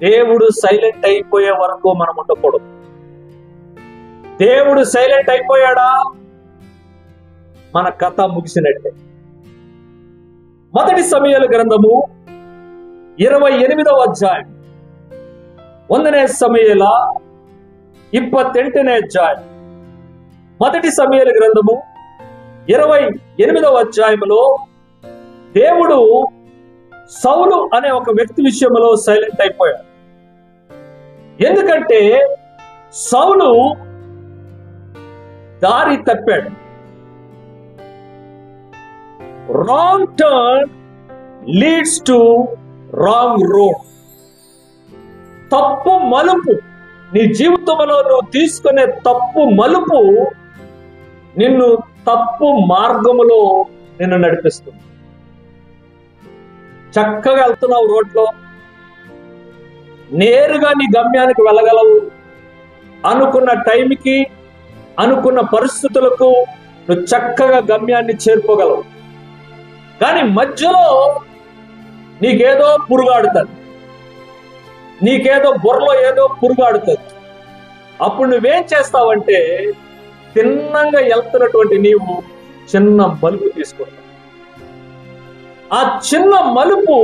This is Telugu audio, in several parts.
దేవుడు సైలెంట్ అయిపోయే వరకు మనం ఉండకూడదు. దేవుడు సైలెంట్ అయిపోయాడా, మన కథ ముగిసినట్టే. మొదటి సమూయేలు గ్రంథము 28వ అధ్యాయం, 1ನೇ సమూయేల 28ನೇ అధ్యాయం. మొదటి సమూయేలు గ్రంథము 28వ అధ్యాయంలో దేవుడు సౌలు అనే ఒక వ్యక్తి విషయంలో సైలెంట్ అయిపోయాడు. ఎందుకంటే సౌలు దారి తప్పాడు. Wrong turn leads to wrong road. తప్పు మలుపు, నీ జీవితంలో నువ్వు తీసుకునే తప్పు మలుపు నిన్ను తప్పు మార్గములో నిన్ను నడిపిస్తుంది. చక్కగా వెళ్తున్నావు రోడ్లో, నేరుగా నీ గమ్యానికి వెళ్ళగలవు. అనుకున్న టైంకి, అనుకున్న పరిస్థితులకు నువ్వు చక్కగా గమ్యాన్ని చేరుకోగలవు. కానీ మధ్యలో నీకేదో పురుగాడుతుంది, నీకేదో బుర్రలో ఏదో పురుగాడుతుంది. అప్పుడు నువ్వేం చేస్తావంటే, తిన్నంగా వెళ్తున్నటువంటి నీవు చిన్న మలుపు తీసుకుంటావు. ఆ చిన్న మలుపు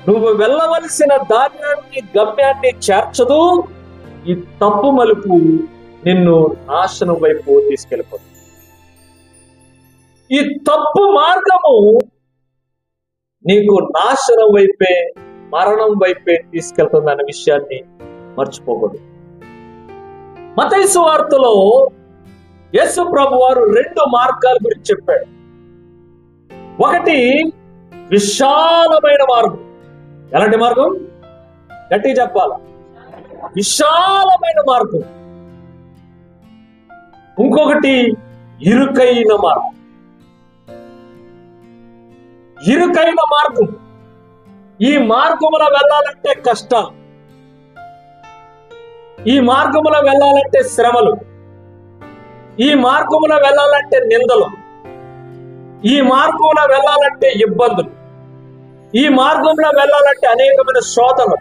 నువ్వు వెళ్ళవలసిన దారిని, గమ్యాన్ని చేర్చదు. ఈ తప్పు మలుపు నిన్ను నాశనం వైపు తీసుకెళ్ళిపోతుంది. ఈ తప్పు మార్గము నీకు నాశనం వైపే, మరణం వైపే తీసుకెళ్తుంది అనే విషయాన్ని మర్చిపోకూడదు. మత్తయి సువార్తలో యేసు ప్రభు వారు 2 మార్గాల గురించి చెప్పాడు. ఒకటి విశాలమైన మార్గం. ఎలాంటి మార్గం? గట్టిగా చెప్పాలా, విశాలమైన మార్గం. ఇంకొకటి ఇరుకైన మార్గం. ఇరుకైన మార్గం, ఈ మార్గములో వెళ్ళాలంటే కష్టాలు, ఈ మార్గములో వెళ్ళాలంటే శ్రమలు, ఈ మార్గములో వెళ్ళాలంటే నిందలు, ఈ మార్గంలో వెళ్ళాలంటే ఇబ్బందులు, ఈ మార్గంలో వెళ్ళాలంటే అనేకమైన శోధనలు,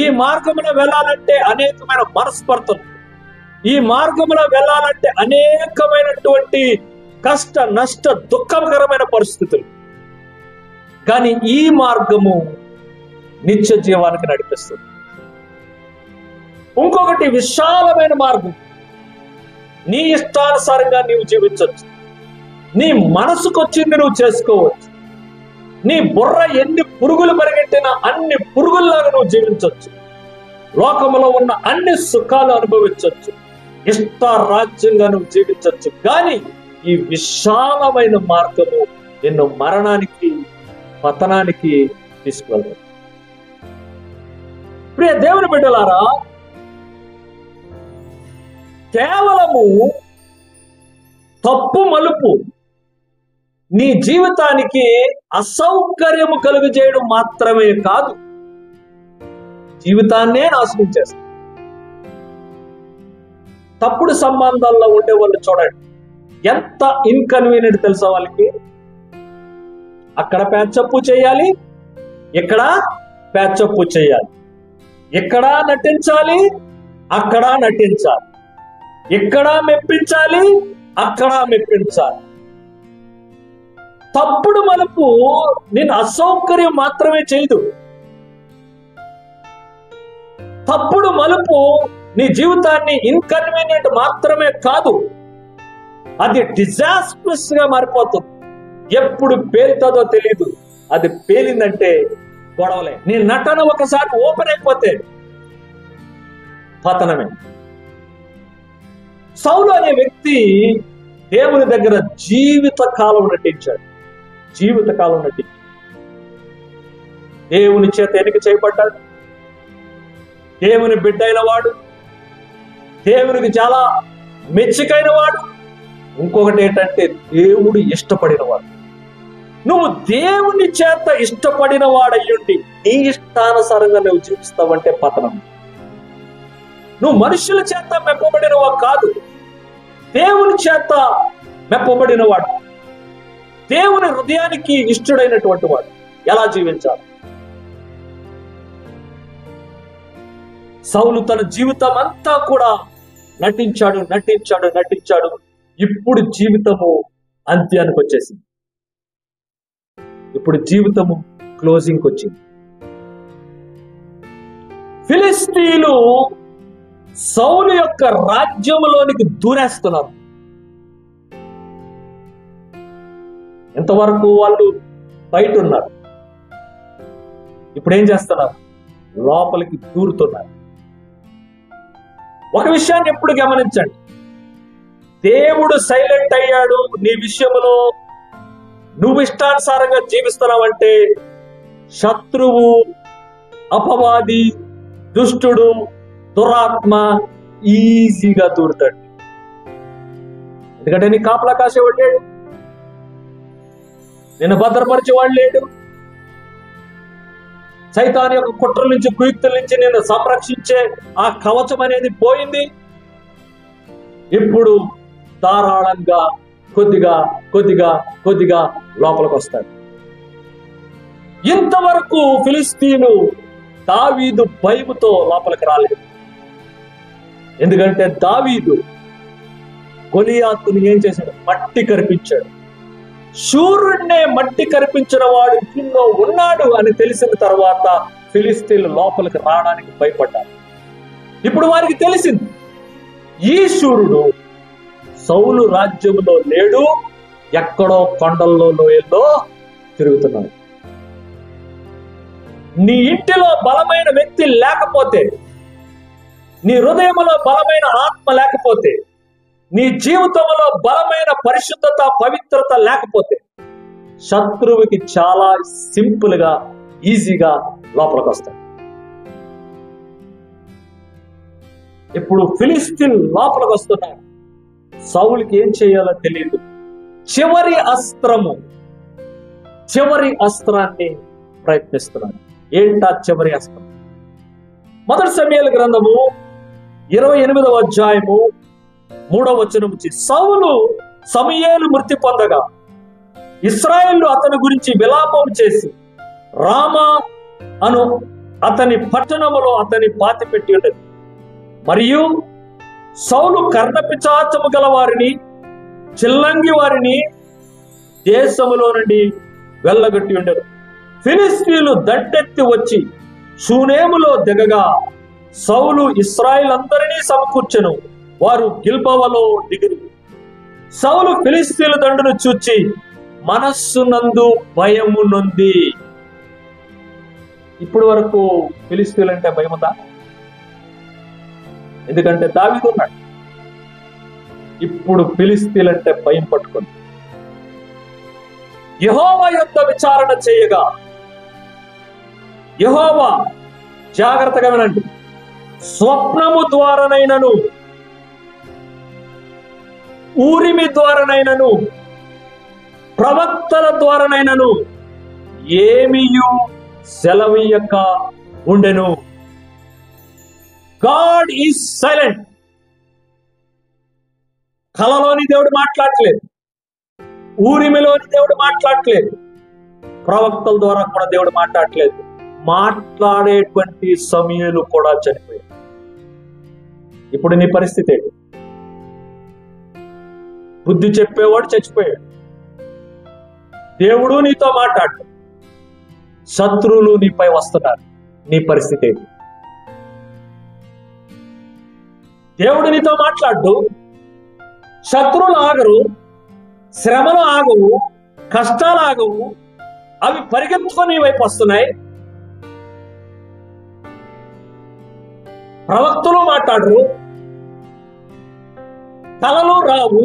ఈ మార్గంలో వెళ్ళాలంటే అనేకమైన మనస్పర్ధలు, ఈ మార్గంలో వెళ్ళాలంటే అనేకమైనటువంటి కష్ట నష్ట దుఃఖకరమైన పరిస్థితులు. కానీ ఈ మార్గము నిత్య జీవానికి నడిపిస్తుంది. ఇంకొకటి విశాలమైన మార్గం. నీ ఇష్టానుసారంగా నీవు జీవించవచ్చు, నీ మనసుకు వచ్చింది నువ్వు చేసుకోవచ్చు, నీ బుర్ర ఎన్ని పురుగులు పరిగెట్టినా అన్ని పురుగుల్లాగా నువ్వు జీవించవచ్చు, లోకములో ఉన్న అన్ని సుఖాలు అనుభవించవచ్చు, ఇష్టారాజ్యంగా నువ్వు జీవించవచ్చు. కానీ ఈ విశాలమైన మార్గము నిన్ను మరణానికి, పతనానికి తీసుకువెళ్తుంది. ప్రియ దేవుని బిడ్డలారా, కేవలము తప్పు మలుపు నీ జీవితానికి అసౌకర్యము కలుగజేయడం మాత్రమే కాదు, జీవితాన్నే నాశనం చేస్తుంది. తప్పుడు సంబంధాల్లో ఉండే వాళ్ళు చూడండి, ఎంత ఇన్కన్వీనియంట్ తెలుసా వాళ్ళకి. అక్కడ ప్యాచప్పు చేయాలి, ఇక్కడ ప్యాచప్పు చేయాలి, ఇక్కడ నటించాలి, అక్కడ నటించాలి, ఇక్కడ మెప్పించాలి, అక్కడ మెప్పించాలి. తప్పుడు మలుపు నేను అసౌకర్యం మాత్రమే చేయదు. తప్పుడు మలుపు నీ జీవితాన్ని ఇన్కన్వీనియంట్ మాత్రమే కాదు, అది డిజాస్ట్రస్ గా మారిపోతుంది. ఎప్పుడు పేలుతుందో తెలియదు. అది పేలిందంటే గొడవలే. నీ నటన ఒకసారి ఓపెన్ అయిపోతే పతనమే. సౌలు అనే వ్యక్తి దేవుని దగ్గర జీవితకాలం నటించాడు. జీవితకాలం నటించాడు. దేవుని చేత ఎన్నిక చేయబడ్డాడు. దేవుని బిడ్డ అయిన వాడు, దేవునికి చాలా మెచ్చికైన వాడు. ఇంకొకటి ఏంటంటే దేవుడు ఇష్టపడిన వాడు. నువ్వు దేవుని చేత ఇష్టపడిన వాడయ్యుండి నీ ఇష్టానుసారంగా నువ్వు జీవిస్తావంటే పతనం. నువ్వు మనుషుల చేత మెప్పబడిన వాడు కాదు, దేవుని చేత మెప్పబడిన వాడు, దేవుని హృదయానికి ఇష్టడైనటువంటి వాడు. ఎలా జీవించాలి? సౌలు తన జీవితం అంతా కూడా నటించాడు. ఇప్పుడు జీవితము అంత్యానికి వచ్చేసింది. ఇప్పుడు జీవితము క్లోజింగ్కి వచ్చింది. ఫిలిష్తీయులు సౌలు యొక్క రాజ్యములోనికి దూరేస్తున్నారు. ఎంతవరకు వాళ్ళు బయట ఉన్నారు, ఇప్పుడు ఏం చేస్తున్నారు? లోపలికి దూరుతున్నారు. ఒక విషయాన్ని ఎప్పుడు గమనించండి, దేవుడు సైలెంట్ అయ్యాడు నీ విషయంలో, నువ్వు ఇష్టానుసారంగా జీవిస్తున్నావంటే శత్రువు, అపవాది, దుష్టుడు, దురాత్మ ఈజీగా దూరుతాడు. ఎందుకంటే నీ కాపలా కాసేవాడు లేడు, నిన్ను భద్రపరిచేవాడు లేడు, సైతాన్ యొక్క కుట్రల నుంచి, కుయుక్తుల నుంచి నిన్ను సంరక్షించే ఆ కవచం అనేది పోయింది. ఇప్పుడు ధారాళంగా కొద్దిగా లోపలికి వస్తాడు. ఇంతవరకు ఫిలిష్తీయులు దావీదు భయముతో లోపలికి రాలేదు. ఎందుకంటే దావీదు గొలియాతుని ఏం చేశాడు? మట్టి కరిపించాడు. శూరుణ్ణే మట్టి కరిపించిన వాడు ఇంట్లో ఉన్నాడు అని తెలిసిన తర్వాత ఫిలిష్తీయులు లోపలికి రావడానికి భయపడ్డారు. ఇప్పుడు వారికి తెలిసింది, ఈ శూరుడు సౌలు రాజ్యంలో లేడు, ఎక్కడో కొండల్లో లోయల్లో తిరుగుతున్నాడు. నీ ఇంటిలో బలమైన వ్యక్తి లేకపోతే, నీ హృదయంలో బలమైన ఆత్మ లేకపోతే, నీ జీవితంలో బలమైన పరిశుద్ధత, పవిత్రత లేకపోతే శత్రువుకి చాలా సింపుల్ గా, ఈజీగా లోపలికి వస్తాడు. ఇప్పుడు ఫిలిష్తీయులు లోపలికి వస్తున్నారు. సౌలుకి ఏం చేయాలో తెలియదు. చివరి అస్త్రాన్ని ప్రయత్నిస్తున్నాడు. ఏంటా చివరి అస్త్రం? మొదటి సమూయేలు గ్రంథము 28వ అధ్యాయము 3వ వచనం నుంచి, సౌలు సమూయేలు మృతి పొందగా ఇశ్రాయేలు అతని గురించి విలాపం చేసి రామా అను అతని పట్టణములో అతని పాతిపెట్టి ఉండేది. మరియు సౌలు కర్ణపిశాచము గల వారిని, చిల్లంగి వారిని దేశములో నుండి వెళ్ళగొట్టి ఉండేది. ఫిలిష్తీయులు దండెత్తి వచ్చి షూనేములో దిగగా సౌలు ఇశ్రాయేలందరినీ సమకూర్చెను. వారు గిల్బోవలో దిగిరి. సౌలు ఫిలిష్తీయుల దండును చూచి మనస్సునందు భయము నొంది. ఇప్పుడు వరకు ఫిలిష్తీయులు అంటే భయముందా? ఎందుకంటే దావీదు ఉన్నాడు. ఇప్పుడు ఫిలిష్తీయులు అంటే భయం పట్టుకుంది. యెహోవా యొద్ద విచారణ చేయగా, యెహోవా, జాగ్రత్తగా వినండి, స్వప్నము ద్వారానైనను ఊరిమి ద్వారానైనను ప్రవక్తల ద్వారానైనను ఏమియు సెలవీయక ఉండెను. God is silent. కలలోని దేవుడు మాట్లాడట్లేదు, ఊరిమిలోని దేవుడు మాట్లాడట్లేదు, ప్రవక్తల ద్వారా కూడా దేవుడు మాట్లాడట్లేదు. మాట్లాడేటువంటి సమూయేలు కూడా చనిపోయాడు. ఇప్పుడు నీ పరిస్థితి ఏంటి? బుద్ధి చెప్పేవాడు చచ్చిపోయాడు. దేవుడు నీతో మాట్లాడు, శత్రువులు నీపై వస్తున్నారు. నీ పరిస్థితి ఏంటి? దేవుడు నీతో మాట్లాడు, శత్రువులు ఆగరు, శ్రమలు ఆగవు, కష్టాలు ఆగవు, అవి పరిగెత్తుకొని నీ వైపు వస్తున్నాయి. ప్రవక్తలు మాట్లాడరు, కలలు రావు.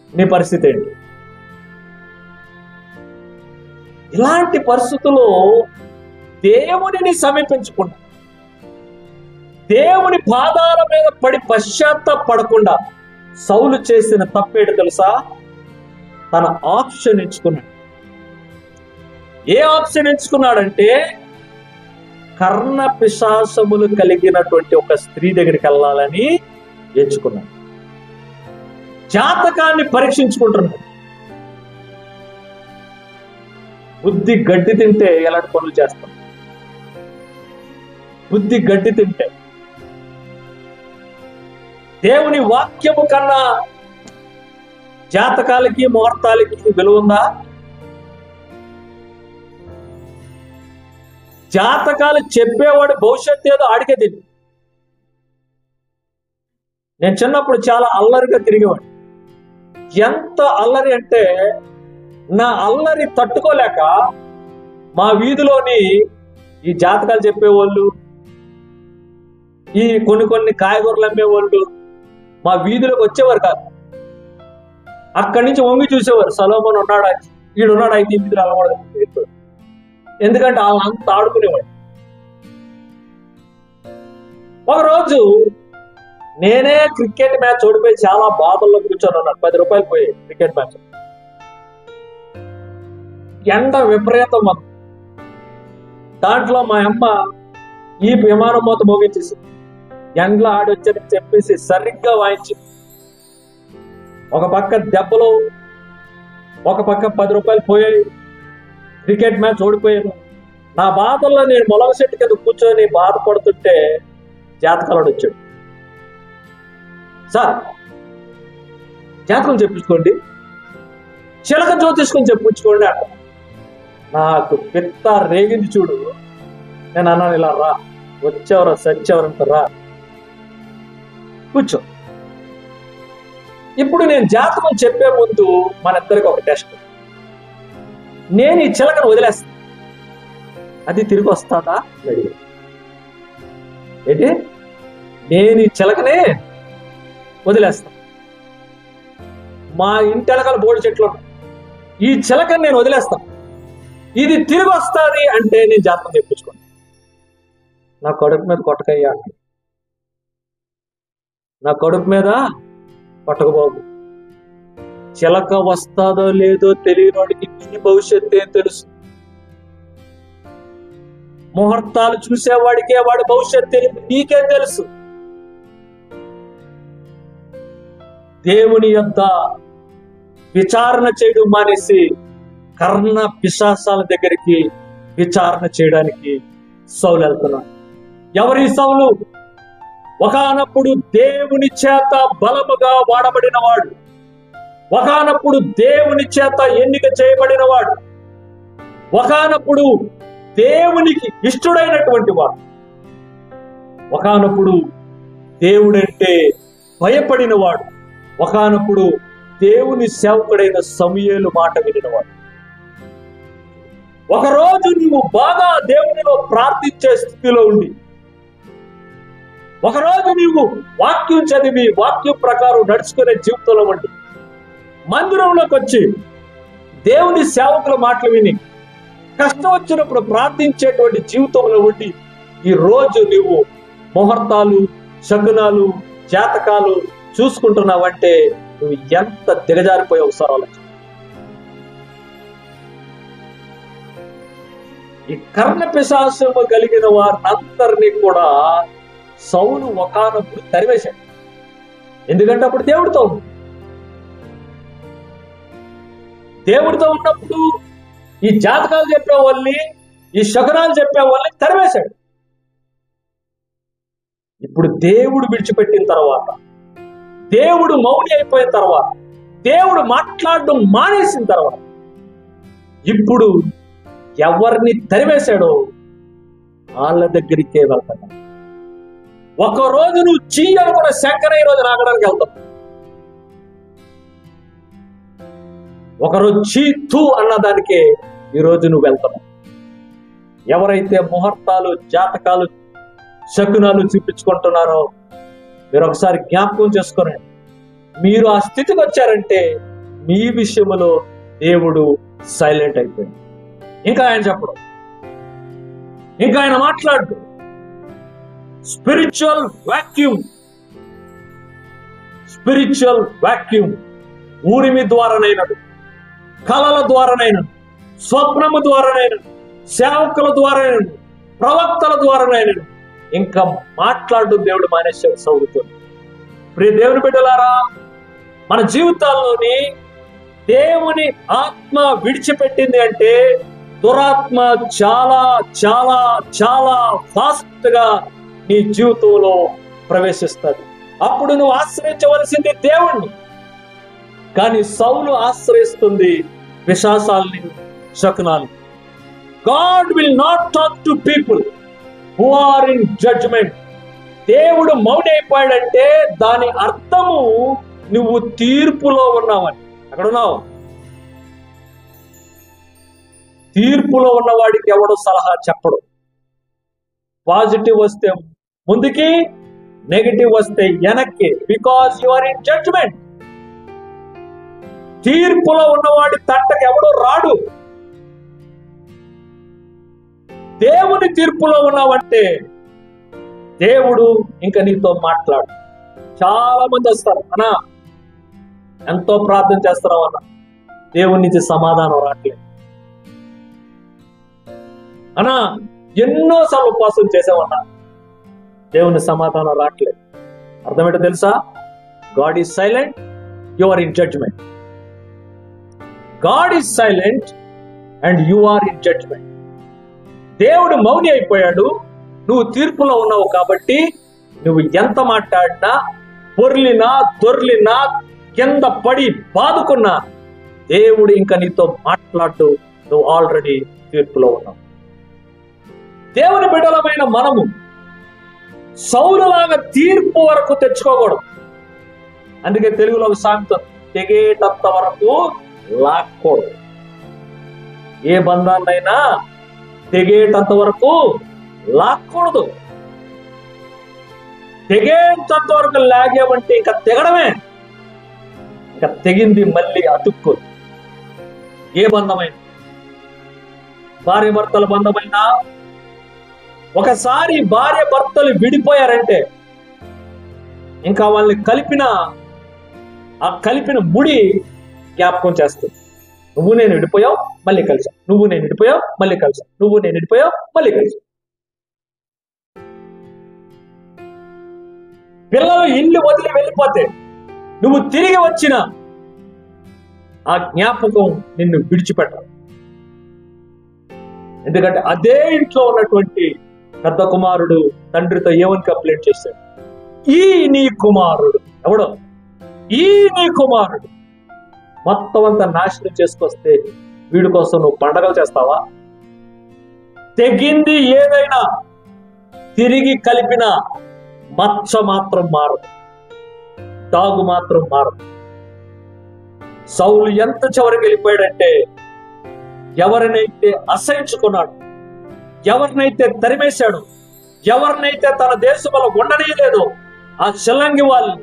నీ పరిస్థితి ఏంటి? ఇలాంటి పరిస్థితుల్లో దేవునిని సమీపించకుండా, దేవుని పాదాల మీద పడి పశ్చాత్తాపడకుండా సౌలు చేసిన తప్పేడు తెలుసా? తన ఆప్షన్ ఎంచుకున్నాడు. ఏ ఆప్షన్ ఎంచుకున్నాడంటే, కర్ణ పిశాచములు కలిగినటువంటి ఒక స్త్రీ దగ్గరికి వెళ్ళాలని ఎంచుకున్నాడు. జాతకాన్ని పరీక్షించుకుంటున్నాడు. బుద్ధి గడ్డి తింటే ఎలాంటి పనులు చేస్తాం? బుద్ధి గడ్డి తింటే. దేవుని వాక్యము కన్నా జాతకాలకి ముహూర్తాలకి విలువ ఉందా? జాతకాలు చెప్పేవాడు భవిష్యత్తు ఏదో ఆడికే తెలియదు. నేను చిన్నప్పుడు చాలా అల్లరిగా తిరిగేవాడు. ఎంత అల్లరి అంటే నా అల్లరి తట్టుకోలేక మా వీధిలోని ఈ జాతకాలు చెప్పేవాళ్ళు, ఈ కొన్ని కాయగూరలు అమ్మేవాళ్ళు మా వీధిలోకి వచ్చేవారు కాదు. అక్కడి నుంచి వంగి చూసేవారు, సలోమన్ ఉన్నాడా, ఈడున్నాడు, అయితే ఈ వీధిలో అలవాడు. ఎందుకంటే వాళ్ళు అంత ఆడుకునేవాడు. ఒకరోజు నేనే క్రికెట్ మ్యాచ్ ఓడిపోయి చాలా బాధల్లో కూర్చొని ఉన్నాను. 10 రూపాయలు పోయాయి క్రికెట్ మ్యాచ్. ఎండ విపరీతం మనం. దాంట్లో మా అమ్మ ఈ విమానం మూత మోగించేసి ఎండలో ఆడొచ్చని చెప్పేసి సరిగ్గా వాయించి, ఒక పక్క దెబ్బలు, ఒక పక్క 10 రూపాయలు పోయాయి, క్రికెట్ మ్యాచ్ ఓడిపోయాను. నా బాధల్లో నేను మొలగ చెట్టు కింద కూర్చొని బాధపడుతుంటే జాతకాలు వచ్చాడు. సార్ జాతకం చెప్పించుకోండి, చిలక జ్యోతిష్కం చెప్పించుకోండి అంట. నాకు పిత్త రేగింది చూడు. నేను అన్నాను, ఇలా రా, వచ్చేవరా సచ్చేవరంత రా, కూర్చో. ఇప్పుడు నేను జాతకం చెప్పే ముందు మన ఇద్దరికి ఒక టెస్ట్. నేను ఈ చిలకను వదిలేస్తాను, అది తిరిగి వస్తాదా అడిగి. ఏంటి? నేను ఈ చిలకనే వదిలేస్తాను. మా ఇంటి ఎలకల బోడి చెట్లు, ఈ చిలకని నేను వదిలేస్తాను, ఇది తిరిగి వస్తుంది అంటే నేను జాతకం చెప్పించుకోండి. నా కడుపు మీద కొట్టకయ్యా, నా కడుపు మీద కొట్టక బాబు. చిలక వస్తాదో లేదో తెలియనోడికి నీ భవిష్యత్తు ఏం తెలుసు? ముహూర్తాలు చూసేవాడికే వాడి భవిష్యత్తు తెలియదు, నీకేం తెలుసు? దేవుని యొద్ద విచారణ చేయడం మానేసి కర్ణ పిశాసాల దగ్గరికి విచారణ చేయడానికి సౌలు వెళ్తున్నాడు. ఎవరి సౌలు? ఒకానప్పుడు దేవుని చేత బలముగా వాడబడిన వాడు, ఒకానప్పుడు దేవుని చేత ఎన్నిక చేయబడిన వాడు, ఒకానప్పుడు దేవునికి ఇష్టడైనటువంటి వాడు, ఒకానప్పుడు దేవుడంటే భయపడిన వాడు, ఒకానప్పుడు దేవుని సేవకుడైన సమూయేలు మాట వినినవాడు. ఒకరోజు నువ్వు బాగా దేవునిలో ప్రార్థించే స్థితిలో ఉండి, ఒకరోజు నీవు వాక్యం చదివి వాక్యం ప్రకారం నడుచుకునే జీవితంలో ఉండి, మందిరంలోకి వచ్చి దేవుని సేవకుల మాటలు విని కష్టం వచ్చినప్పుడు ప్రార్థించేటువంటి జీవితంలో ఉండి, ఈ రోజు నువ్వు ముహూర్తాలు, శకునాలు, జాతకాలు చూసుకుంటున్నావంటే నువ్వు ఎంత దిగజారిపోయే అవసరాలు. ఈ కర్ణ పిశాచము కలిగిన వారందరినీ కూడా సౌలు ఒకానప్పుడు తరివేశాడు. ఎందుకంటే అప్పుడు దేవుడితో ఉన్నప్పుడు ఈ జాతకాలు చెప్పే వాళ్ళని, ఈ శకునాలు చెప్పే వాళ్ళని తరివేశాడు. ఇప్పుడు దేవుడు విడిచిపెట్టిన తర్వాత, దేవుడు మౌని అయిపోయిన తర్వాత, దేవుడు మాట్లాడడం మానేసిన తర్వాత, ఇప్పుడు ఎవరిని తరివేశాడో వాళ్ళ దగ్గరికే వెళ్తాడు. ఒకరోజు నువ్వు అనుకున్న శంకర ఈ రోజు నాగడానికి వెళ్తావు. ఒకరోజు చీతు అన్నదానికే ఈరోజు నువ్వు వెళ్తావు. ఎవరైతే ముహూర్తాలు, జాతకాలు, శకునాలు చూపించుకుంటున్నారో మీరు ఒకసారి జ్ఞాపకం చేసుకుని, మీరు ఆ స్థితికి వచ్చారంటే మీ విషయంలో దేవుడు సైలెంట్ అయిపోయింది. ఇంకా ఆయన చెప్పడు, ఇంకా ఆయన మాట్లాడు. స్పిరిచువల్ వాక్యూమ్ ఊరిమి ద్వారానైనడు, కళల ద్వారానైనడు, స్వప్నము ద్వారానైనడు, సేవకుల ద్వారానైనడు, ప్రవక్తల ద్వారానైనడు ఇంకా మాట్లాడడం దేవుడు మానేశాడు సౌలుతో. ప్రియ దేవుని బిడ్డలారా, మన జీవితాల్లోని దేవుని ఆత్మ విడిచిపెట్టింది అంటే దురాత్మ చాలా చాలా చాలా ఫాస్ట్ గా నీ జీవితంలో ప్రవేశిస్తుంది. అప్పుడు నువ్వు ఆశ్రయించవలసింది దేవుణ్ణి, కానీ సౌలు ఆశ్రయిస్తుంది పిశాచాల్ని, శకునాలు. God will not talk to people who are in judgement. దేవుడు మౌని అయిపోయాడంటే దాని అర్థము నువ్వు తీర్పులో ఉన్నావని. అక్కడ ఉన్నావు. తీర్పులో ఉన్నవాడికి ఎవడు సలహా చెప్పడు. పాజిటివ్ వస్తే ముందుకి, నెగటివ్ వస్తే వెనక్కి. Because you are in judgement. తీర్పులో ఉన్నవాడి తట్టకి ఎవడు రాడు. దేవుని తీర్పులో ఉన్నావంటే దేవుడు ఇంకా నీతో మాట్లాడు. చాలా మంది వస్తారు, అన్నా ఎంతో ప్రార్థన చేస్తున్నావు అన్న, దేవుని నుంచి సమాధానం రావట్లేదు. అన్నా ఎన్నోసార్లు ఉపవాసం చేసావన్నా, దేవుని సమాధానం రావట్లేదు. అర్థమేంటో తెలుసా? God is silent, you are in judgement. God is silent and you are in judgement. దేవుడు మౌని అయిపోయాడు, నువ్వు తీర్పులో ఉన్నావు. కాబట్టి నువ్వు ఎంత మాట్లాడినా, పొర్లినా, దొర్లినా, కింద పడి బాదుకున్నా దేవుడు ఇంకా నీతో మాట్లాడు. నువ్వు ఆల్రెడీ తీర్పులో ఉన్నావు. దేవుని బిడ్డలమైన మనము సౌలులాగా తీర్పు వరకు తెచ్చుకోకూడదు. అందుకే తెలుగులో ఒక సామెత, తెగేటంత వరకు లాక్కూడదు. ఏ బంధాన్నైనా తెగేటంత వరకు లాక్కూడదు. తెగేటంత వరకు లాగేవంటే ఇంకా తెగడమే. ఇంకా తెగింది మళ్ళీ అతుక్కోదు. ఏ బంధమైనా, భార్య భర్తల బంధమైనా, ఒకసారి భార్య భర్తలు విడిపోయారంటే ఇంకా వాళ్ళని కలిపిన ముడి జ్ఞాపకం చేస్తుంది. నువ్వు నేను విడిపోయావు, మళ్ళీ కలిసాం. నువ్వు నేను విడిపోయావు, మళ్ళీ కలిసాం. నువ్వు నేను విడిపోయావు, మళ్ళీ కలిసాం. పిల్లలు ఇల్లు వదిలి వెళ్ళిపోతే నువ్వు తిరిగి వచ్చిన ఆ జ్ఞాపకం నిన్ను విడిచిపెట్టదు. ఎందుకంటే అదే ఇంట్లో ఉన్నటువంటి పెద్ద కుమారుడు తండ్రితో ఏమని కంప్లైంట్ చేశాడు? ఈ నీ కుమారుడు ఎవడో, ఈ నీ కుమారుడు మొత్తం అంతా నాశనం చేసుకొస్తే వీడి కోసం నువ్వు పండగలు చేస్తావా? తెగింది ఏదైనా తిరిగి కలిపిన మచ్చ మాత్రం మారదు, తాగు మాత్రం మారదు. సౌలు ఎంత చివరికి వెళ్ళిపోయాడంటే, ఎవరినైతే అసహించుకున్నాడు, ఎవరినైతే తరిమేశాడు, ఎవరినైతే తన దేశంలో ఉండనేయలేదు, ఆ శిలంగి వాళ్ళు,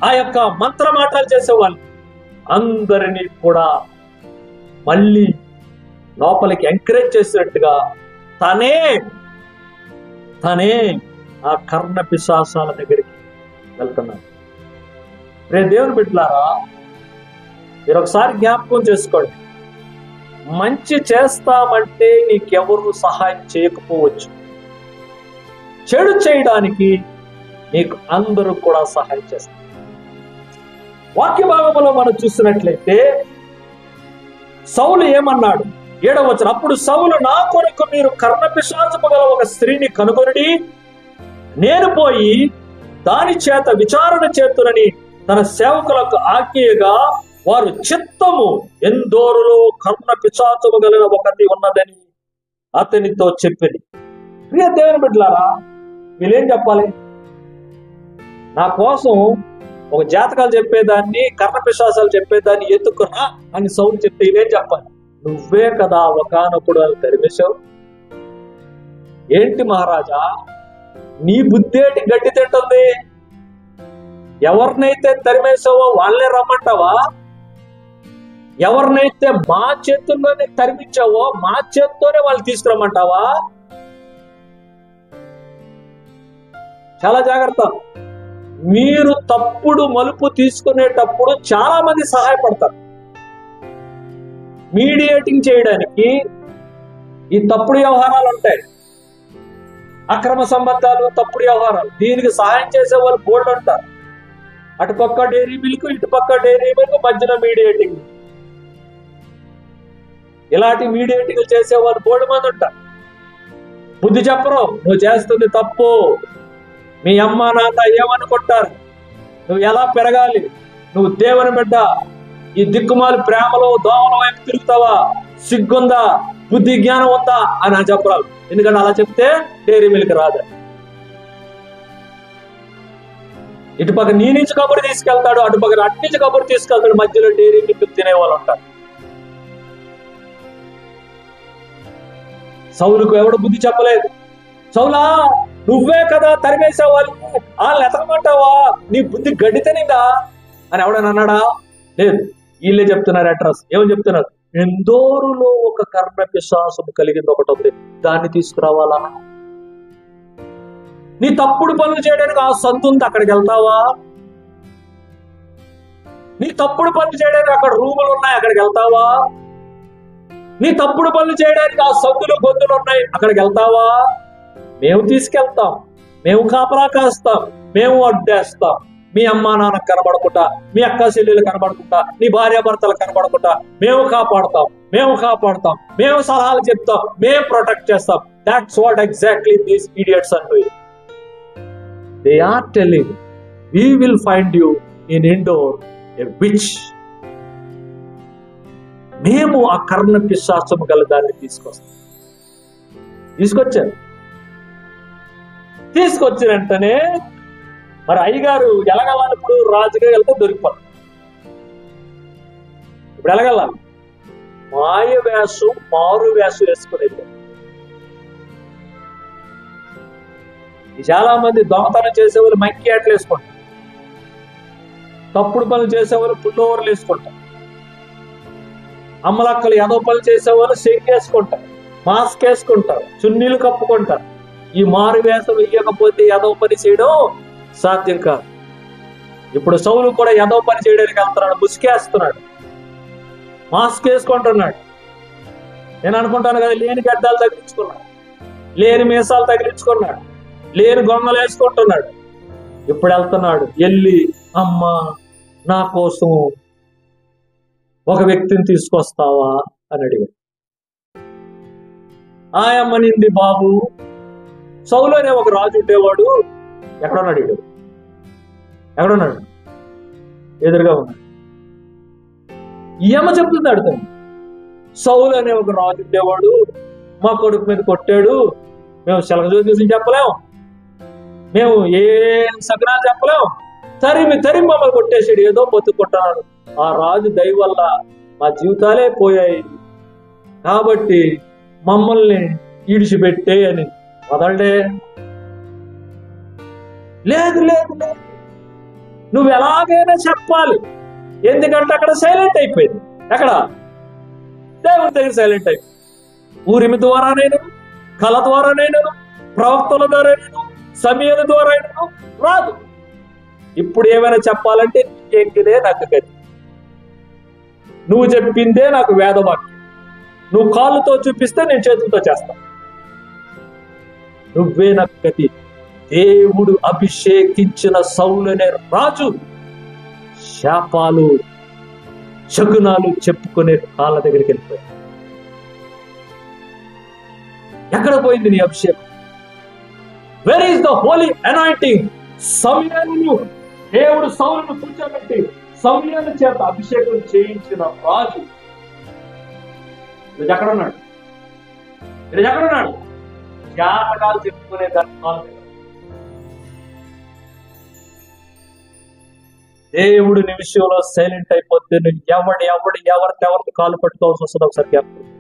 ఆ యొక్క మంత్రమాటలు చేసేవాళ్ళు అందరినీ కూడా మళ్ళీ లోపలికి ఎంకరేజ్ చేసినట్టుగా తనే ఆ కర్ణ పిశాచాల దగ్గరికి వెళ్తున్నాడు. రేపు దేవుని బిడ్డలారా, మీరు ఒకసారి జ్ఞాపకం చేసుకోండి. మంచి చేస్తామంటే నీకెవరు సహాయం చేయకపోవచ్చు, చెడు చేయడానికి నీకు అందరూ కూడా సహాయం చేస్తారు. వాక్య భాగంలో మనం చూసినట్లయితే సౌలు ఏమన్నాడు? 7వ వచనం, అప్పుడు సౌలు, నా కొరకు మీరు కర్ణపిశాచము గల ఒక స్త్రీని కనుగొని నేను పోయి దాని చేత విచారణ చేతునని తన సేవకులకు ఆజ్ఞగా వారు చిత్తము ఎందోరులో కర్ణపిశాచము గల ఒకటి ఉన్నదని అతనితో చెప్పింది. ప్రియ దేవుని బిడ్డలారా, వీళ్ళేం చెప్పాలి? నా కోసం ఒక జాతకాలు చెప్పేదాన్ని, కర్ణపిశాచాలు చెప్పేదాన్ని ఎత్తుకురా అని సౌలు చెప్తే ఇదేం చెప్పాలి? నువ్వే కదా ఒకానప్పుడు అని తరిమేశావు. ఏంటి మహారాజా, నీ బుద్ధేటి గడ్డి తింటుంది? ఎవరినైతే తరిమేశావో వాళ్ళనే రమ్మంటావా? ఎవరినైతే మా చేతుల్లోనే తరిమించావో మా చేత్తోనే వాళ్ళు తీసుకురమ్మంటావా? చాలా జాగ్రత్త. మీరు తప్పుడు మలుపు తీసుకునేటప్పుడు చాలా మంది సహాయపడతారు. మీడియేటింగ్ చేయడానికి ఈ తప్పుడు వ్యవహారాలు ఉంటాయి, అక్రమ సంబంధాలు, తప్పుడు వ్యవహారాలు. దీనికి సహాయం చేసే వాళ్ళు బోల్డ్ ఉంటారు. అటుపక్క డైరీ మిల్క్, ఇటుపక్క డైరీ మిల్క్, మధ్యలో మీడియేటింగ్. ఇలాంటి మీడియేటింగ్లు చేసేవాళ్ళు బోడు మంది ఉంటారు. బుద్ధి చెప్పరు, నువ్వు చేస్తుంది తప్పు, మీ అమ్మ నాన్న ఏమనుకుంటారు, నువ్వు ఎలా పెరగాలి, నువ్వు దేవుని బిడ్డ, ఈ దిక్కుమాలి ప్రేమలో దోమల వైపు తిరుగుతావా, సిగ్గుందా, బుద్ధి జ్ఞానం ఉందా అని చెప్పరాదు. ఎందుకంటే అలా చెప్తే డైరీ మిల్క్ రాదు. ఇటుపక్క నీ నుంచి కబురు తీసుకెళ్తాడు, అటుపక్క అటు నుంచి కబురు తీసుకెళ్తాడు, మధ్యలో డైరీ మిల్క్ తినేవాళ్ళు ఉంటారు. సౌలుకు ఎవడు బుద్ధి చెప్పలేదు. సౌలా, నువ్వే కదా తరిమేసేవాళ్ళు, వాళ్ళని ఎతకమంటావా, నీ బుద్ధి గడ్డితేనిందా అని ఎవడని అన్నాడా? లేదు, వీళ్ళే చెప్తున్నారు అడ్రస్. ఏమని చెప్తున్నారు? ఎందోరులో ఒక కర్ణ పిశాచము కలిగింది ఒకటి ఉంది, దాన్ని తీసుకురావాలా? నీ తప్పుడు పనులు చేయడానికి ఆ సంతు ఉంది, అక్కడికి వెళ్తావా? నీ తప్పుడు పనులు చేయడానికి అక్కడ రూములు ఉన్నాయి, అక్కడికి వెళ్తావా? నీ తప్పుడు పనులు చేయడానికి ఆ సందులు గొంతులు ఉన్నాయి, అక్కడికి వెళ్తావా? మేము తీసుకెళ్తాం, మేము కాపలా కాస్తాం, మేము అడ్డేస్తాం. మీ అమ్మా నాన్న కనబడకుండా, మీ అక్క చెల్లెలు కనబడకుండా, నీ భార్యాభర్తలు కనబడకుండా మేము కాపాడుతాం, మేము సలహాలు చెప్తాం, మేము ప్రొటెక్ట్ చేస్తాం. That's what exactly these idiots are doing. They are telling, we will find you in Indore a witch. మేము ఆ కర్ణ పిశాచము గల దాన్ని తీసుకొచ్చిన వెంటనే మరి అయ్యగారు ఎలాగెళ్ళాలి? ఇప్పుడు రాజుగా వెళ్తే దొరికిపోతాం. ఇప్పుడు ఎలాగెళ్ళాలి? మాయ వేషం, మారు వేషం వేసుకుని చాలా మంది దొంగతనం చేసేవాళ్ళు మంకి ఆటలు వేసుకుంటారు, తప్పుడు పనులు చేసేవాళ్ళు పుల్లోవర్లు వేసుకుంటారు, అమ్మలక్కలు ఏదో పనులు చేసేవాళ్ళు షేక్ వేసుకుంటారు, మాస్క్ వేసుకుంటారు, చున్నీలు కప్పుకుంటారు. ఈ మారు వేషం వేయకపోతే ఏదో పని చేయడం సాధ్యం కాదు. ఇప్పుడు సౌలు కూడా ఏదో పని చేయడానికి వెళ్తున్నాడు, ముసుకేస్తున్నాడు, మాస్క్ వేసుకుంటున్నాడు. నేను అనుకుంటాను కదా, లేని గడ్డాలు తగిలించుకున్నాడు, లేని మీసాలు తగిలించుకున్నాడు, లేని గొంగలు వేసుకుంటున్నాడు. ఇప్పుడు వెళ్తున్నాడు, వెళ్ళి అమ్మ నా కోసం ఒక వ్యక్తిని తీసుకొస్తావా అని అడిగాడు. ఆయమ్మ నింది, బాబు సౌలు అనే ఒక రాజు ఉండేవాడు, ఎక్కడున్నాడు వీడు, ఎక్కడున్నాడు, ఎదురుగా ఉన్నాడు. ఈ అమ్మ చెప్తుంది, అడుగుతాను, సౌలు అనే ఒక రాజు ఉండేవాడు, మా కొడుకు మీద కొట్టాడు, మేము శలగజోసి చెప్పలేం, మేము ఏం సగనాలు చెప్పలేం, తరిమి మమ్మల్ని కొట్టేసాడు, ఏదో బతుకుంటున్నాడు. ఆ రాజు దయ వల్ల మా జీవితాలే పోయాయి, కాబట్టి మమ్మల్ని ఈడిచిపెట్టే అని. వదలడే. లేదు లేదు లేదు, నువ్వు ఎలాగైనా చెప్పాలి, ఎందుకంటే అక్కడ సైలెంట్ అయిపోయింది. ఎక్కడ? దేవుని దగ్గర సైలెంట్ అయిపోయింది. ఊరిమి ద్వారానైనా, కళ ద్వారానైనా, ప్రవక్తల ద్వారానైనా, సమయాల ద్వారానైనా రాదు. ఇప్పుడు ఏమైనా చెప్పాలంటే నీకెక్కిదే నాకు గతి, నువ్వు చెప్పిందే నాకు వేదవాక్యం, నువ్వు కాళ్ళతో చూపిస్తే నేను చేతులతో చేస్తాను, నువ్వే నాకు గతి. దేవుడు అభిషేకించిన సౌలు అనే రాజు శాపాలు శకునాలు చెప్పుకునే కాళ్ళ దగ్గరికి వెళ్ళిపోయాడు. ఎక్కడ పోయింది నీ అభిషేకం? Where is the holy anointing? సమయాలను దేవుడు సౌలును కూర్చోబెట్టి సమయాల చేత అభిషేకం చేయించిన రాజు ఈరోజు ఎక్కడున్నాడు? జాతకాలు చెప్పుకునే దాని దేవుడు నీ విషయంలో సైలెంట్ అయిపోతే నువ్వు ఎవరిని కాలు పట్టుకోవాల్సి వస్తుంది. ఒకసారి జ్ఞాపకం.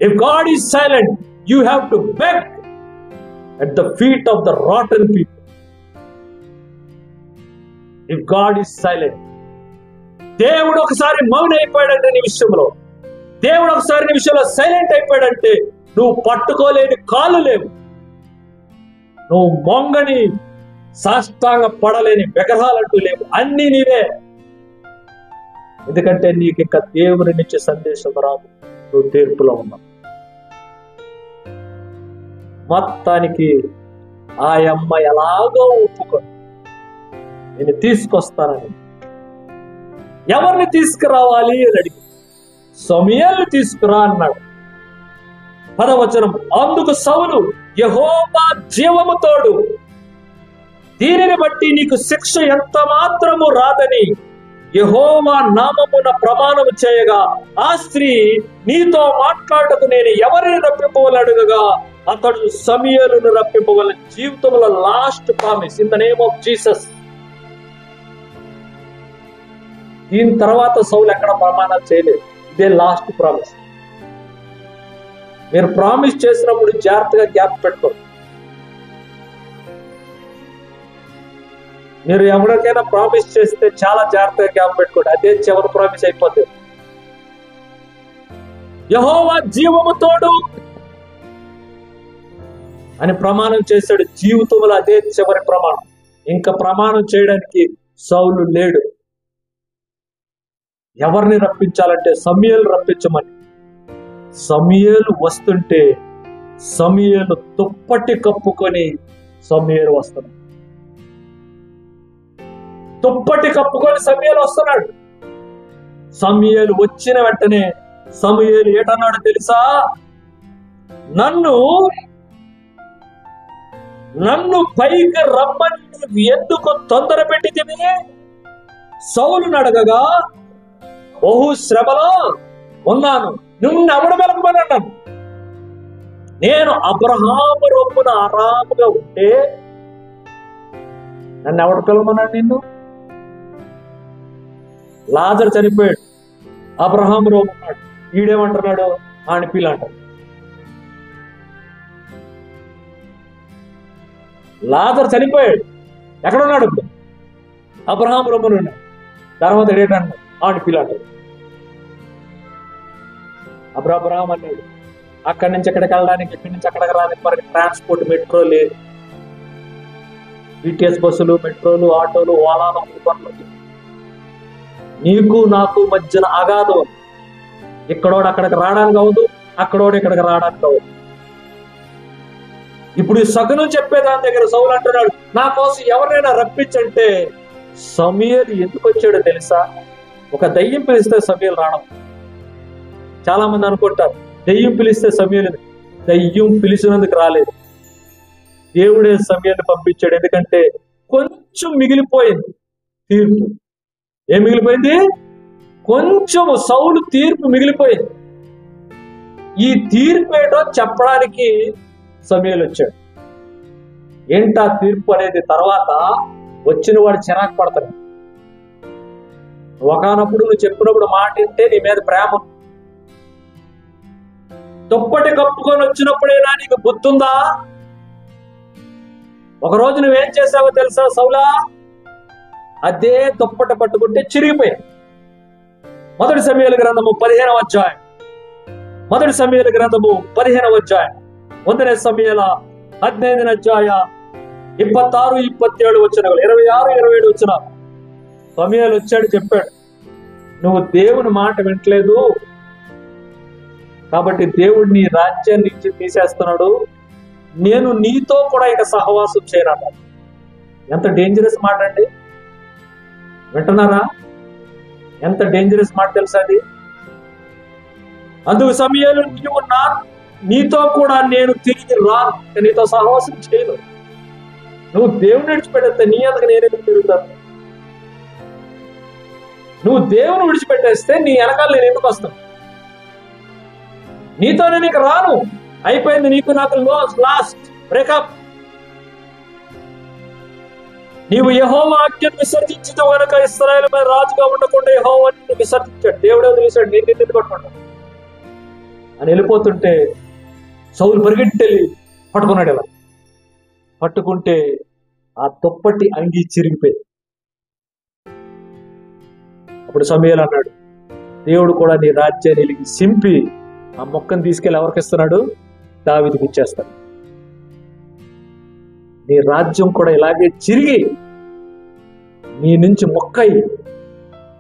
If God is silent, you have to beg at the feet of the rotten people. If God is silent, దేవుడు ఒకసారి మౌనం అయిపోయాడంటే నీ విషయంలో, దేవుడు ఒకసారి నీ విషయంలో సైలెంట్ అయిపోయాడంటే నువ్వు పట్టుకోలేని కాళ్ళు లేవు, నువ్వు మొంగని సాష్టాంగ పడలేని విగ్రహాలంటూ లేవు, అన్ని నీవే. ఎందుకంటే నీకు ఇంకా దేవుని నుంచి సందేశం రాదు, నువ్వు తీర్పులో ఉన్నావు. మొత్తానికి ఆ అమ్మ ఎలాగో ఒప్పుకొని నేను తీసుకొస్తానని. ఎవరిని తీసుకురావాలి అని అడిగి, సమూయేలును తీసుకురా అన్నాడు. 10వ వచనం, అందుకు సౌలు, యెహోవా జీవము తోడు, దీనిని బట్టి నీకు శిక్ష ఎంత మాత్రము రాదని యెహోవా నామమున ప్రమాణము చేయగా, ఆ స్త్రీ నీతో మాట్లాడటకు నేను ఎవరిని రప్పింపవలని అడుగగా, అతడు సమూయేలును రప్పింపవలని. జీవితంలో last promise in the name of Jesus. దీని తర్వాత సౌలు ఎక్కడ ప్రమాణాలు చేయలేదు. ఇదే లాస్ట్ ప్రామిస్. మీరు ప్రామిస్ చేసినప్పుడు జాగ్రత్తగా గ్యాప్ పెట్టుకోండి. మీరు ఎవరికైనా ప్రామిస్ చేస్తే చాలా జాగ్రత్తగా గ్యాప్ పెట్టుకోండి. అదే చివరి ప్రామిస్ అయిపోతుంది. యెహోవా జీవము తోడు అని ప్రమాణం చేశాడు. జీవితంలో అదే చివరి ప్రమాణం. ఇంకా ప్రమాణం చేయడానికి సౌలు లేడు. ఎవరిని రప్పించాలంటే సమూయేలు రప్పించమని. సమూయేలు వస్తుంటే సమూయేలు దుప్పటి కప్పుకొని సమూయేలు వస్తున్నాడు. దుప్పటి కప్పుకొని సమూయేలు వస్తున్నాడు. సమూయేలు వచ్చిన వెంటనే సమూయేలు ఏటన్నాడు తెలుసా? నన్ను పైకి రమ్మని ఎందుకు తొందర పెట్టితివి? సౌలును అడగగా, బహు శ్రమలో ఉన్నాను, నిన్ను ఎవడు వెలకమని అన్నాను. నేను అబ్రహాము రొమ్మున ఆరాముగా ఉంటే నన్ను ఎవడు పిలవమన్నాడు? నిన్ను. లాజరు చనిపోయాడు, అబ్రహాము రొమ్మున్నాడు. ఈడేమంటున్నాడు? ఆయన పిల్ల అంటాడు. లాజరు చనిపోయాడు, ఎక్కడున్నాడు? అబ్రహాము రొమ్మున ఉన్నాడు. తర్వాత ఏటన్నాడు? ఆయన పిల్ల అంటాడు. అబ్రహాం అన్నాడు. అక్కడి నుంచి ఎక్కడికి వెళ్ళడానికి, ఇక్కడి నుంచి అక్కడికి రానికి మనకి ట్రాన్స్పోర్ట్, మెట్రో లేదు. BTS బస్సులు, మెట్రోలు, ఆటోలు, ఓలాలు, నీకు నాకు మధ్యన అగాధం. ఇక్కడోడు అక్కడికి రావడానికి అవ్వదు, అక్కడోడు ఇక్కడికి రావడానికి అవ్వదు. ఇప్పుడు ఈ సగనం చెప్పేదాని దగ్గర సౌలు అంటున్నాడు, నా కోసం ఎవరైనా రప్పించంటే సమూయేలు ఎందుకు వచ్చాడో తెలుసా? ఒక దయ్యం పిలిస్తే సమూయేలు రావడం. చాలా మంది అనుకుంటారు దయ్యం పిలిస్తే సమూయేలు. దయ్యం పిలిచినందుకు రాలేదు, దేవుడే సమూయేలుని పంపించాడు. ఎందుకంటే కొంచెం మిగిలిపోయింది తీర్పు. ఏం మిగిలిపోయింది? కొంచెం సౌలు తీర్పు మిగిలిపోయింది. ఈ తీర్పు ఏంటో చెప్పడానికి సమూయేలు వచ్చాడు. ఏంటా తీర్పు అనేది తర్వాత వచ్చిన వాడు చిరాకు పడతాడు. ఒకనప్పుడు నువ్వు చెప్పినప్పుడు మాట వింటే నీ మీద ప్రేమ. దుప్పటి కప్పుకొని వచ్చినప్పుడైనా నీకు బుద్ధి ఉందా? ఒకరోజు నువ్వేం చేసావో తెలుసా సౌలా? అదే దుప్పటి పట్టుకుంటే చిరిగిపోయింది. మొదటి సమూయేలు గ్రంథము 15వ అధ్యాయం. మొదటి సమూయేలు గ్రంథము 15వ అధ్యాయం. 1 సమూయేల 15వ అధ్యాయ 26, 27 వచనాలు, 26, 27 వచనాలు. సమూయేలు వచ్చాడు, చెప్పాడు, నువ్వు దేవుని మాట వింటలేదు కాబట్టి దేవుడు నీ రాజ్యాన్ని నుంచి తీసేస్తున్నాడు, నేను నీతో కూడా ఇక సహవాసం చేయనన్నాడు. ఎంత డేంజరస్ మాట అండి! వింటున్నారా? ఎంత డేంజరస్ మాట తెలుసా అది? అందుకు సమూయేలు, నీతో కూడా నేను తిరిగి రాను, నీతో సహవాసం చేయను. నువ్వు దేవుని విడిచిపెట్టేస్తే నీ అంతకు నేనెందుకు తిరుగుతాను? నువ్వు దేవుని విడిచిపెట్టేస్తే నీ వెనకాల నేను ఎందుకు వస్తాను? నీతో నేను ఇక రాను, అయిపోయింది, నీకు నాకు లాస్ట్ బ్రేకప్. నీవు యెహోవా ఆజ్ఞను విసర్జించడం కనుక ఇశ్రాయేలు మీద రాజుగా ఉండకుండా యెహోవా నిన్ను విసర్జించాడు. దేవుడే వదిలేశాడు, నేను నిన్ను పట్టుకున్నాడు అని వెళ్ళిపోతుంటే సౌలు పరిగెట్టెళ్ళి పట్టుకున్నాడు. ఇలా పట్టుకుంటే ఆ దుప్పటి అంగి చిరిగిపోయింది. అప్పుడు సమూయేలు అన్నాడు, దేవుడు కూడా నీ రాజ్యాన్ని సింపి ఆ మొక్కను తీసుకెళ్ళి ఎవరికి ఇస్తున్నాడు? దావీదుకి ఇచ్చేస్తాడు. నీ రాజ్యం కూడా ఇలాగే చిరిగి నీ నుంచి మొక్కై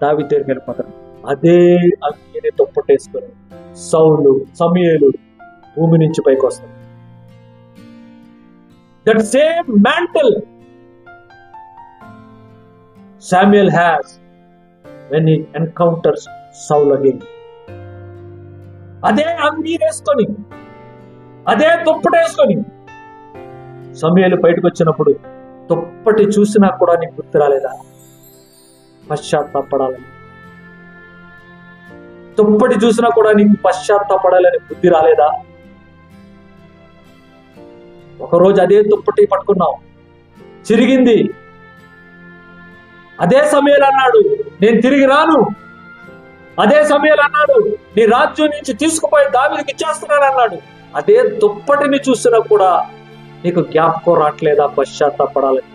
దావీదు దగ్గరికి వెళ్ళిపోతాడు. అదే అంగిని దుప్పటేసుకొని సమూయేలు భూమి నుంచి పైకి వస్తాడు. That same mantle Samuel has when he encounters Saul again. అదే అంగీరేసుకొని, అదే దుప్పటేసుకొని సమూయేలు బయటకు వచ్చినప్పుడు దుప్పటి చూసినా కూడా నీకు గుర్తు రాలేదా? పశ్చాత్తాపడాలని. దుప్పటి చూసినా కూడా నీకు పశ్చాత్తాపడాలని బుద్ధి రాలేదా? ఒకరోజు అదే దుప్పటి పట్టుకున్నావు, చిరిగింది. అదే సమూయేలు అన్నాడు, నేను తిరిగి రాను. అదే సమూయేలు అన్నాడు, నీ రాజ్యం నుంచి తీసుకుపోయి దావీదుకి ఇచ్చేస్తున్నాను అన్నాడు. అదే దుప్పటిని చూసినా కూడా నీకు జ్ఞాపకం రావట్లేదా పశ్చాత్తాపడాలని?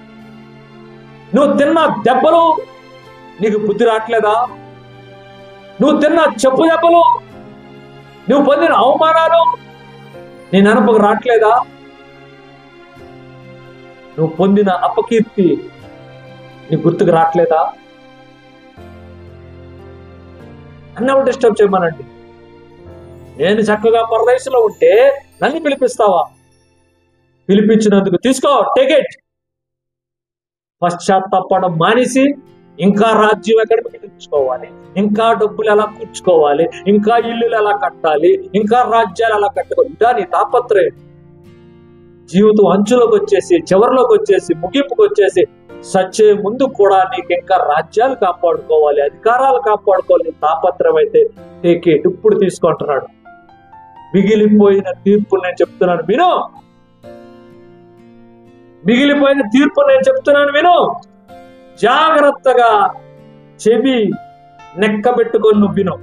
నువ్వు తిన్న దెబ్బలు నీకు బుద్ధి రావట్లేదా? నువ్వు తిన్న చెప్పు దెబ్బలు, నువ్వు పొందిన అవమానాలు నీ నెనపకు రావట్లేదా? నువ్వు పొందిన అపకీర్తి నీ గుర్తుకు రావట్లేదా? నన్ను డిస్టర్బ్ చేయమనండి. నేను చక్కగా పరదేశంలో ఉంటే నన్ను పిలిపిస్తావా? పిలిపించినందుకు తీసుకో, టేక్ ఇట్. పశ్చాత్తాపడం మానేసి ఇంకా రాజ్యం ఎక్కడ తెచ్చుకోవాలి, ఇంకా డబ్బులు ఎలా కూర్చుకోవాలి, ఇంకా ఇల్లులు ఎలా కట్టాలి, ఇంకా రాజ్యాలు ఎలా కట్టుకోవాలి, ఇదా నీ తాపత్రయం. జీవితం అంచులోకి వచ్చేసి, చివరిలోకి వచ్చేసి, ముగింపుకి వచ్చేసి సచ్చే ముందు కూడా నీకు ఇంకా రాజ్యాలు కాపాడుకోవాలి, అధికారాలు కాపాడుకోవాలి తాపత్రయం అయితే టేక్ ఇట్. ఇప్పుడు తీసుకుంటున్నాడు. మిగిలిపోయిన తీర్పు నేను చెప్తున్నాను విను. మిగిలిపోయిన తీర్పు నేను చెప్తున్నాను విను. జాగ్రత్తగా చెవి నెక్కబెట్టుకొని నువ్వు విను.